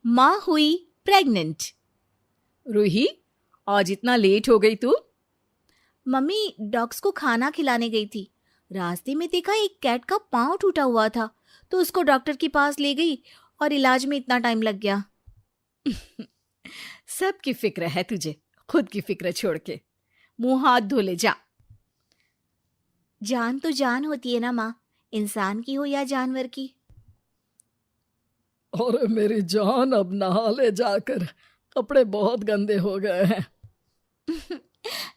माँ हुई प्रेग्नेंट। रूही, आज इतना लेट हो गई तू? मम्मी, डॉग्स को खाना खिलाने गई थी। रास्ते में देखा एक कैट का पाँव टूटा हुआ था, तो उसको डॉक्टर के पास ले गई और इलाज में इतना टाइम लग गया। सबकी फिक्र है तुझे, खुद की फिक्र छोड़ के मुंह हाथ धो ले जा। जान तो जान होती है ना माँ, इंसान की हो या जानवर की। अरे मेरी जान, अब नहा ले जाकर, कपड़े बहुत गंदे हो गए हैं।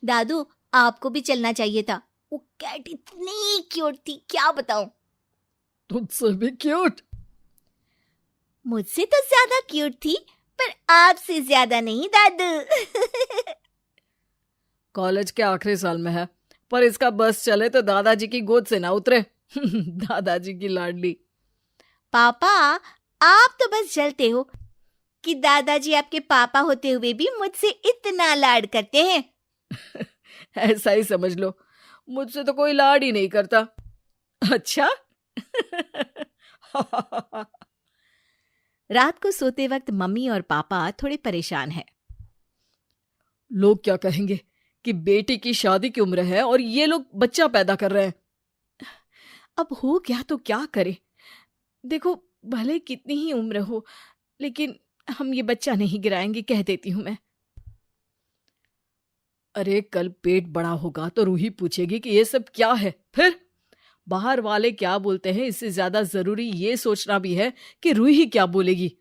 दादू, आपको भी चलना चाहिए था। वो कैट इतनी क्यूट थी, क्या बताऊं। तुझसे भी क्यूट? मुझसे तो ज्यादा क्यूट थी, पर आपसे ज्यादा नहीं दादू। कॉलेज के आखिरी साल में है, पर इसका बस चले तो दादाजी की गोद से ना उतरे। दादाजी की लाडली। पापा, आप तो बस जलते हो कि दादाजी आपके पापा होते हुए भी मुझसे इतना लाड करते हैं। ऐसा ही समझ लो, मुझसे तो कोई लाड ही नहीं करता। अच्छा। रात को सोते वक्त मम्मी और पापा थोड़े परेशान हैं। लोग क्या कहेंगे कि बेटी की शादी की उम्र है और ये लोग बच्चा पैदा कर रहे हैं। अब हो क्या तो क्या करे। देखो, भले कितनी ही उम्र हो, लेकिन हम ये बच्चा नहीं गिराएंगे, कह देती हूं मैं। अरे कल पेट बड़ा होगा तो रूही पूछेगी कि ये सब क्या है। फिर बाहर वाले क्या बोलते हैं, इससे ज्यादा जरूरी ये सोचना भी है कि रूही क्या बोलेगी।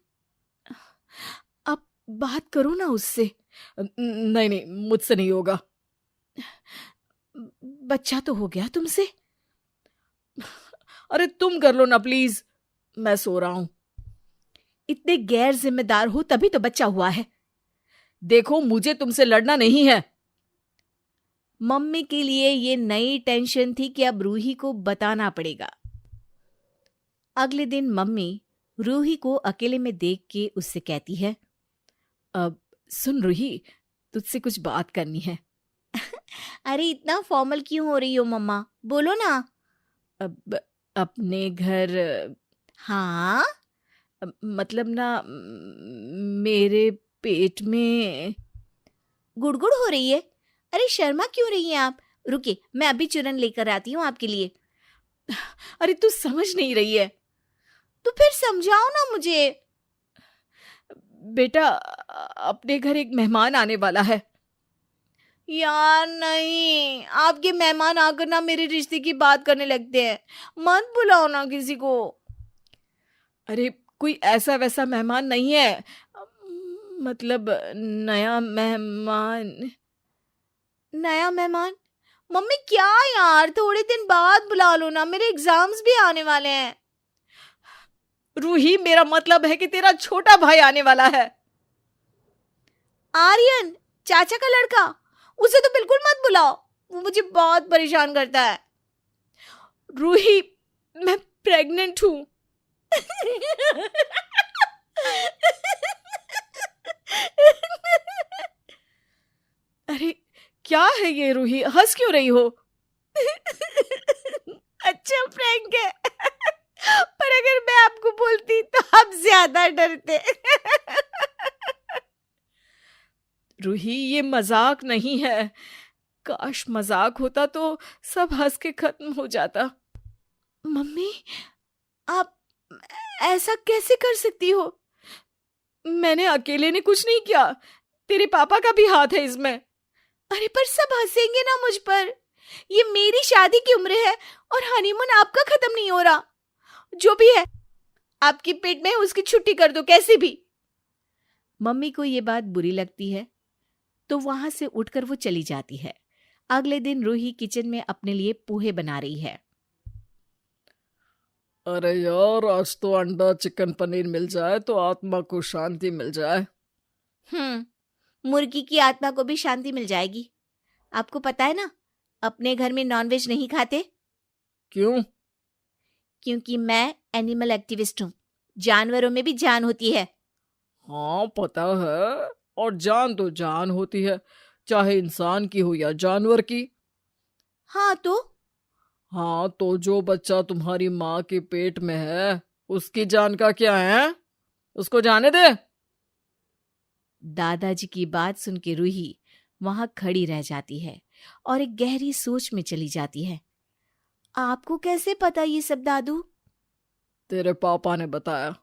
आप बात करो ना उससे। नहीं नहीं, मुझसे नहीं होगा। बच्चा तो हो गया तुमसे। अरे तुम कर लो ना प्लीज, मैं सो रहा हूं। इतने गैर जिम्मेदार हो तभी तो बच्चा हुआ है। देखो, मुझे तुमसे लड़ना नहीं है। मम्मी के लिए ये नई टेंशन थी कि अब रूही को बताना पड़ेगा। अगले दिन मम्मी रूही को अकेले में देख के उससे कहती है, अब सुन रूही, तुझसे कुछ बात करनी है। अरे इतना फॉर्मल क्यों हो रही हो मम्मा, बोलो ना। अब अपने घर। हाँ, मतलब ना, मेरे पेट में गुड़गुड़ हो रही है। अरे शर्मा क्यों रही हैं आप? रुकिए, मैं अभी चूरन लेकर आती हूँ आपके लिए। अरे तू समझ नहीं रही है। तो फिर समझाओ ना मुझे। बेटा, अपने घर एक मेहमान आने वाला है। यार नहीं, आपके मेहमान आकर ना मेरे रिश्ते की बात करने लगते हैं। मत बुलाओ ना किसी को। अरे कोई ऐसा वैसा मेहमान नहीं है, मतलब नया मेहमान। नया मेहमान? मम्मी क्या यार, थोड़े दिन बाद बुला लो ना, मेरे एग्जाम्स भी आने वाले हैं। रूही, मेरा मतलब है कि तेरा छोटा भाई आने वाला है। आर्यन, चाचा का लड़का? उसे तो बिल्कुल मत बुलाओ, वो मुझे बहुत परेशान करता है। रूही, मैं प्रेग्नेंट हूं। अरे क्या है ये रूही, हंस क्यों रही हो? अच्छा प्रैंक है। पर अगर मैं आपको बोलती तो आप ज्यादा डरते। रूही, ये मजाक नहीं है। काश मजाक होता तो सब हंस के खत्म हो जाता। मम्मी, आप ऐसा कैसे कर सकती हो? मैंने अकेले ने कुछ नहीं किया, तेरे पापा का भी हाथ है इसमें। अरे पर सब हंसेंगे ना मुझ पर। ये मेरी शादी की उम्र है और हनीमून आपका खत्म नहीं हो रहा। जो भी है, आपके पेट में उसकी छुट्टी कर दो कैसे भी। मम्मी को ये बात बुरी लगती है तो वहां से उठकर वो चली जाती है। अगले दिन रूही किचन में अपने लिए पोहे बना रही है। अरे यार, आज तो अंडा चिकन पनीर मिल जाए तो आत्मा को शांति मिल जाए। मुर्गी की आत्मा को भी शांति मिल जाएगी। आपको पता है ना, अपने घर में नॉनवेज नहीं खाते। क्यों? क्योंकि मैं एनिमल एक्टिविस्ट हूँ। जानवरों में भी जान होती है। हाँ पता है, और जान तो जान होती है, चाहे इंसान की हो या जानवर की। हाँ तो जो बच्चा तुम्हारी माँ के पेट में है, उसकी जान का क्या है? उसको जाने दे। दादाजी की बात सुन के रूही वहां खड़ी रह जाती है और एक गहरी सोच में चली जाती है। आपको कैसे पता ये सब दादू? तेरे पापा ने बताया।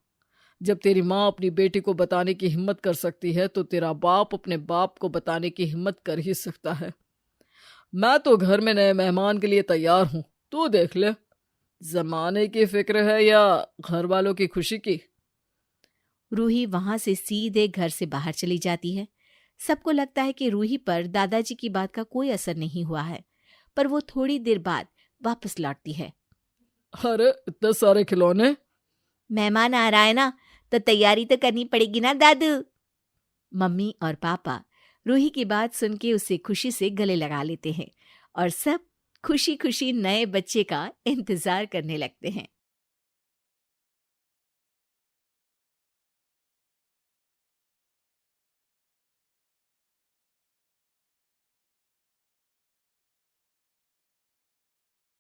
जब तेरी माँ अपनी बेटी को बताने की हिम्मत कर सकती है तो तेरा बाप अपने बाप को बताने की हिम्मत कर ही सकता है। मैं तो घर में नए मेहमान के लिए तैयार हूं, तू देख ले। जमाने की फिक्र है या घर वालों की खुशी की? रूही वहां से सीधे घर से बाहर चली जाती है। सबको लगता है कि रूही पर दादाजी की बात का कोई असर नहीं हुआ है, पर वो थोड़ी देर बाद वापस लौटती है। अरे इतने सारे खिलौने! मेहमान आ रहा है ना, तो तैयारी तो करनी पड़ेगी ना दादू। मम्मी और पापा रूही की बात सुन के उसे खुशी से गले लगा लेते हैं और सब खुशी खुशी नए बच्चे का इंतजार करने लगते हैं।